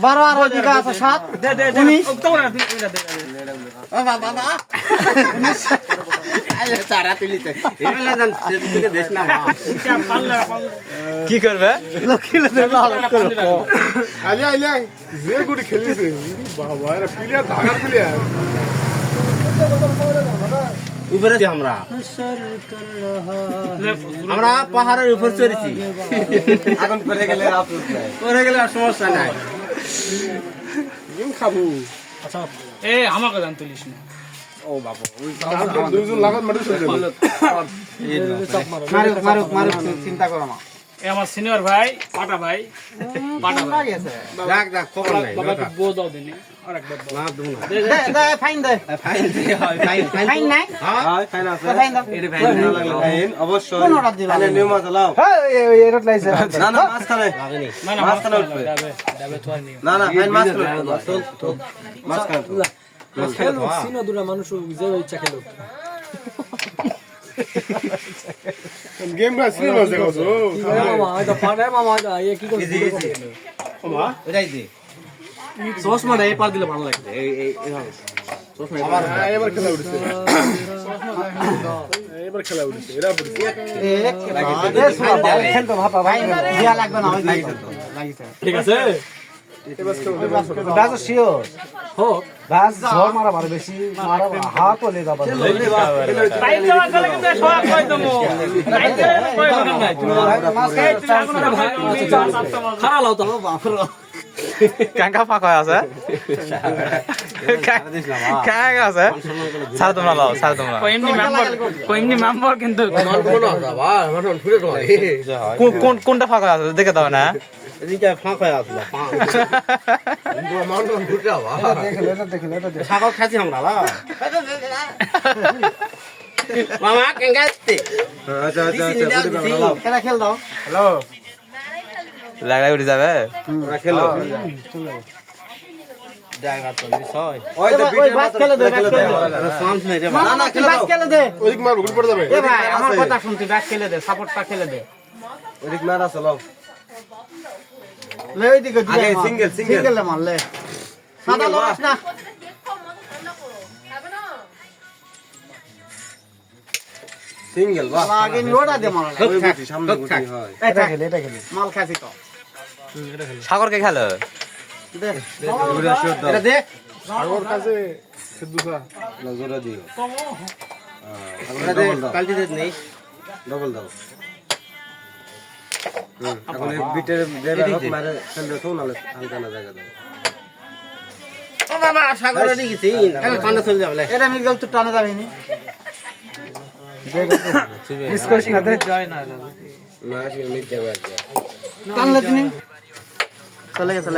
12 আর ওদিকে আছে 7 19 কি করবে উপরে আমরা পাহাড়ের উপর চড়েছি এখন পরে গেলে আর সমস্যা নাই খাবো এ আমাকে জান তুলিস না ও বাবা দুইজন লাগাত মাটি চলে যাবে মারুক চিন্তা করো না এ আমার সিনিয়র ভাই পাটা ভাই দেখ খবর নাই বাবা তো বউ দাও দিনি আর একবার দাও না দুন দে ফাইন দে ফাইন হয় ফাইন নাই হ্যাঁ ফাইন আছে ফাইন দাও এর ফাইন না লাগলে ফাইন অবশ্যই কোন অর্ডার দিলা তাহলে নিয়ম চালাও এই এরট লাইছে না না মাছ খাবে লাগেনি না না মাছ খাবে যাবে তো আর নিও না না ফাইন মাছ খাবে তো মাছ খাবে মাছ খাবে সিনো দুরা মানুষ যে ইচ্ছা খেলো গেম না সিনেমা দেখাছো মামা এটা পাড়ে মামা এটা এ কি করে ওমা এটাই দে চশমা না এই পার দিলে ভালো লাগবে এই চশমা এবার খেলা উঠছে এবার খেলা উঠছে এরা পড়ছে খেলতো ভাপা ভাই দিয়া লাগবে না লাগিছে ঠিক আছে বাস শিওর হো বাস ঝড় মারা মারে বেশি মারা হাত হলে যাবে টাইম দেওয়া গেলে কিন্তু সব কই দেবো টাইম দেওয়া কই দেবো না তুমি মাছ খাই খারাপ লাও তো বাপরে কাঙ্কা ফাঁকা আছে কাঙ্কা আছে ছাড় তোমরা লাও ছাড় তোমরা কোইমনি মেম্বার কিন্তু কোনটা ফাঁকা আছে দেখে দাও না এদিকে ফাঁকা আসলো সাগর খাচ্ছি আমরা মামা কেঙ্গাতে আচ্ছা আচ্ছা খেলা খেল দাও হ্যালো লাগলাই উঠে যাবে খেলো ওই বাস খেলে দে না না বাস খেলে দে ওদিক মারবো গুলি পড়ে যাবে এ ভাই আমার কথা শুনতে বাস খেলে দে সাপোর্টটা খেলে দে ওদিক মারা চলো লে ওইদিকে আগে সিঙ্গেল সিঙ্গেল মারলে সাদা লস না সিঙ্গেল বাহ আগে নিওড়া দে মারলে সামনে গুটি হয় এটা খেলে মাল খাসি তো সাগরকে খেলো দে এটা দে সাগর কাছে সিদ্ধুসা নজরা দিও এটা দে কালটি দে নেই ডবল দাও এখন এই বিটের দেবে হোক মারে ফেলবে তো নালে হালকা না জায়গা দাও ও বাবা সাগর রেডি গেছি এখন কান্না চলে যাবে এটা মিগল তো টানা যাবে নি মিস করিস না দে না আসলে মিট যাবে আর টানলে তুমি চলে গেছে